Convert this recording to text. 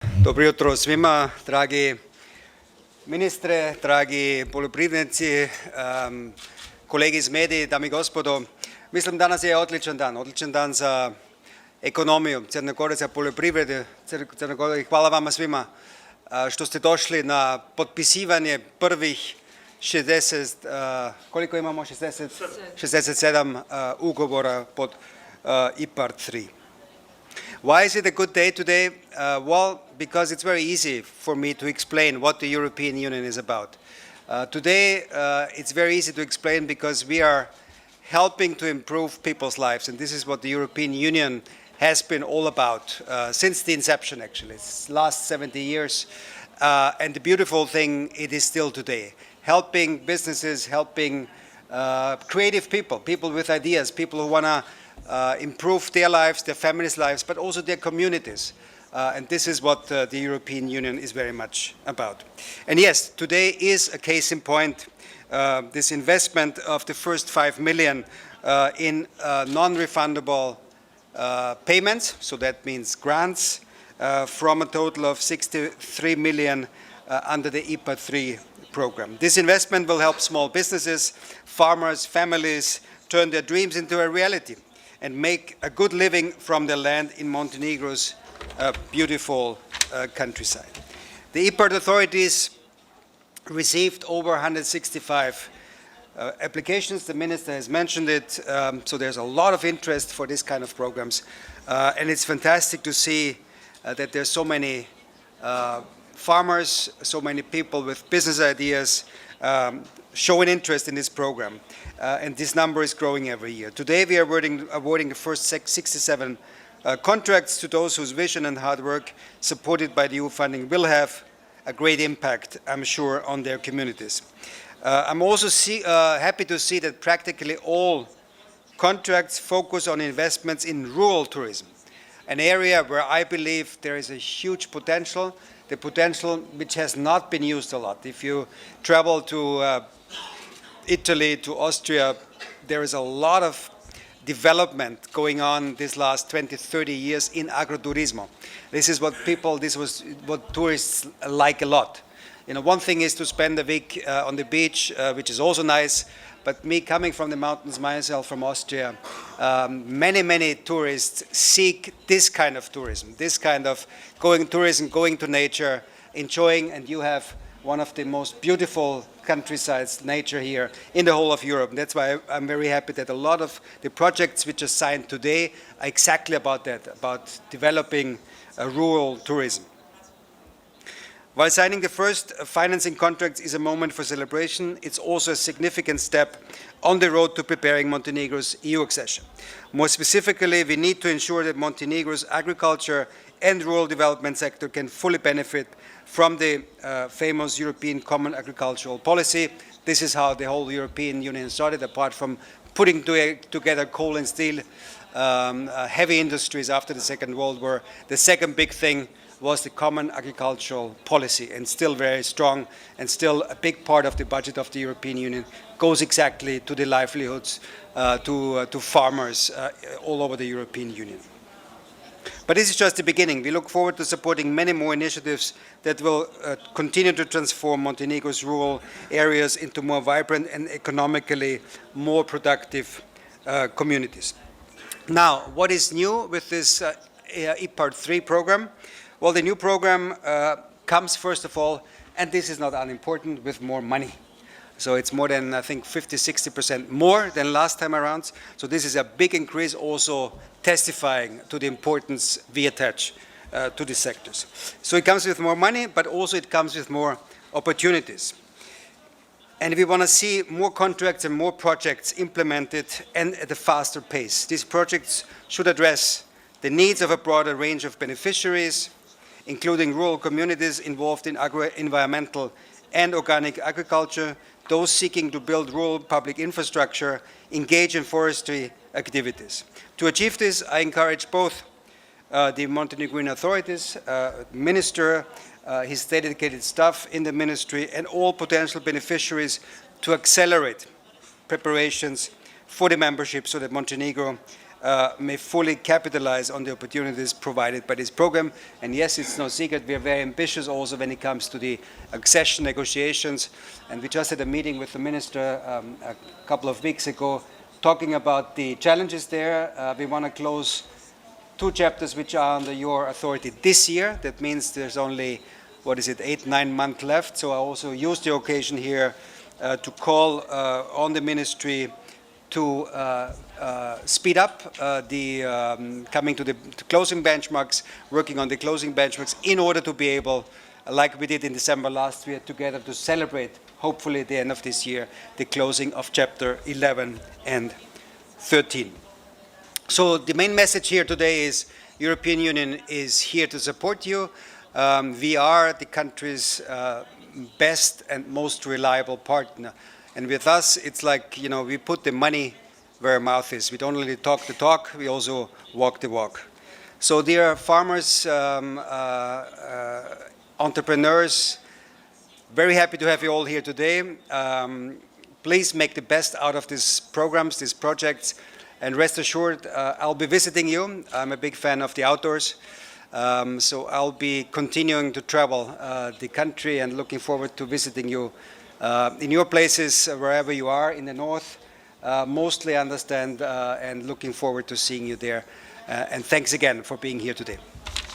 Dobro jutro svima, dragi ministre, dragi poljoprivrednici, kolegi iz mediji, dame i gospodo. Mislim danas je odličan dan za ekonomiju Crne Gore, za poljoprivredu Crne Gore i hvala vama svima što ste došli na potpisivanje prvih 60, koliko imamo? 67 ugovora pod IPARD 3. Why is it a good day today? Well, because it's very easy for me to explain what the European Union is about. Today, it's very easy to explain because we are helping to improve people's lives, and this is what the European Union has been all about since the inception, actually. It's the last 70 years, and the beautiful thing, it is still today. Helping businesses, helping creative people, people with ideas, people who want to improve their lives, their families' lives, but also their communities. And this is what the European Union is very much about. And yes, today is a case in point, this investment of the first 5 million in non-refundable payments, so that means grants, from a total of 63 million under the IPA 3 program. This investment will help small businesses, farmers, families turn their dreams into a reality and make a good living from their land in Montenegro's beautiful countryside. The IPARD authorities received over 165 applications. The minister has mentioned it, so there's a lot of interest for this kind of programs. And it's fantastic to see that there's so many farmers, so many people with business ideas showing interest in this program. And this number is growing every year. Today we are awarding the first 67 contracts to those whose vision and hard work, supported by the EU funding, will have a great impact, I'm sure, on their communities. I'm also happy to see that practically all contracts focus on investments in rural tourism, an area where I believe there is a huge potential, the potential which has not been used a lot. If you travel to Italy, to Austria, there is a lot of development going on these last 20, 30 years in agroturismo. This is what what tourists like a lot. You know, one thing is to spend a week on the beach, which is also nice, but me coming from the mountains myself, from Austria, many tourists seek this kind of tourism, this kind of going to nature, enjoying, and you have one of the most beautiful countrysides, nature here in the whole of Europe. And that's why I'm very happy that a lot of the projects which are signed today are exactly about that, about developing rural tourism. While signing the first financing contracts is a moment for celebration, it's also a significant step on the road to preparing Montenegro's EU accession. More specifically, we need to ensure that Montenegro's agriculture and rural development sector can fully benefit from the famous European Common Agricultural Policy. This is how the whole European Union started, apart from putting together coal and steel, heavy industries after the Second World War. The second big thing was the Common Agricultural Policy, and still very strong, and still a big part of the budget of the European Union goes exactly to the livelihoods, to farmers all over the European Union. But this is just the beginning. We look forward to supporting many more initiatives that will continue to transform Montenegro's rural areas into more vibrant and economically more productive communities. Now, what is new with this IPARD 3 program? Well, the new program comes, first of all, and this is not unimportant, with more money. So it's more than, I think, 50–60% more than last time around. So this is a big increase, also testifying to the importance we attach to these sectors. So it comes with more money, but also it comes with more opportunities. And we want to see more contracts and more projects implemented and at a faster pace. These projects should address the needs of a broader range of beneficiaries, including rural communities involved in agro-environmental and organic agriculture, those seeking to build rural public infrastructure, engage in forestry activities. To achieve this, I encourage both the Montenegrin authorities, minister, his dedicated staff in the ministry, and all potential beneficiaries to accelerate preparations for the membership so that Montenegro may fully capitalize on the opportunities provided by this program. And yes, it's no secret, we are very ambitious also when it comes to the accession negotiations. And we just had a meeting with the minister a couple of weeks ago talking about the challenges there. We want to close 2 chapters which are under your authority this year. That means there's only, 8-9 months left. So I also used the occasion here to call on the ministry to speed up the coming to the closing benchmarks, working on the closing benchmarks in order to be able, like we did in December last year, together to celebrate, hopefully at the end of this year, the closing of chapter 11 and 13. So the main message here today is European Union is here to support you. We are the country's best and most reliable partner. And with us, it's like, we put the money where our mouth is. We don't only talk the talk, we also walk the walk. So dear farmers, entrepreneurs, very happy to have you all here today. Please make the best out of these programs, these projects, and rest assured, I'll be visiting you. I'm a big fan of the outdoors. So I'll be continuing to travel the country and looking forward to visiting you in your places, wherever you are in the north. Mostly understand and looking forward to seeing you there. And thanks again for being here today.